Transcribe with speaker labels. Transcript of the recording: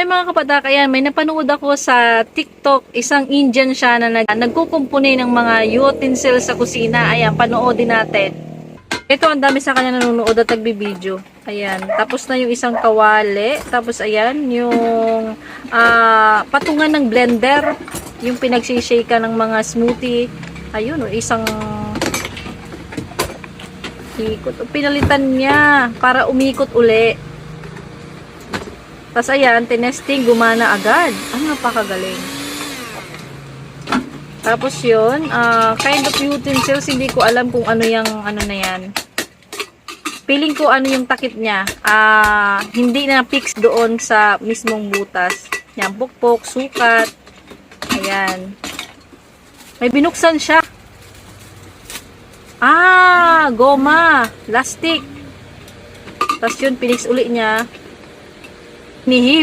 Speaker 1: Hi mga kapatak, ayan, may napanood ako sa TikTok, isang Indian siya na nagkukumpuni ng mga utensils sa kusina. Ayan, panoodin natin. Ito, ang dami sa kanya nanonood at nagbibideo. Ayan, tapos na yung isang kawali. Tapos ayan, yung patungan ng blender, yung pinagsishake ng mga smoothie. Ayun, isang ikot. Pinalitan niya para umikot uli. Tapos ayan, tinesting, gumana agad. Ang napakagaling. Tapos yun, kind of utensils, hindi ko alam kung ano yung ano na yan. Feeling ko ano yung takip niya. Hindi na fix doon sa mismong butas. Yan, pukpok, sukat. Ayan. May binuksan siya. Goma. Plastic. Tapos yun, pinix uli niya. Nihip.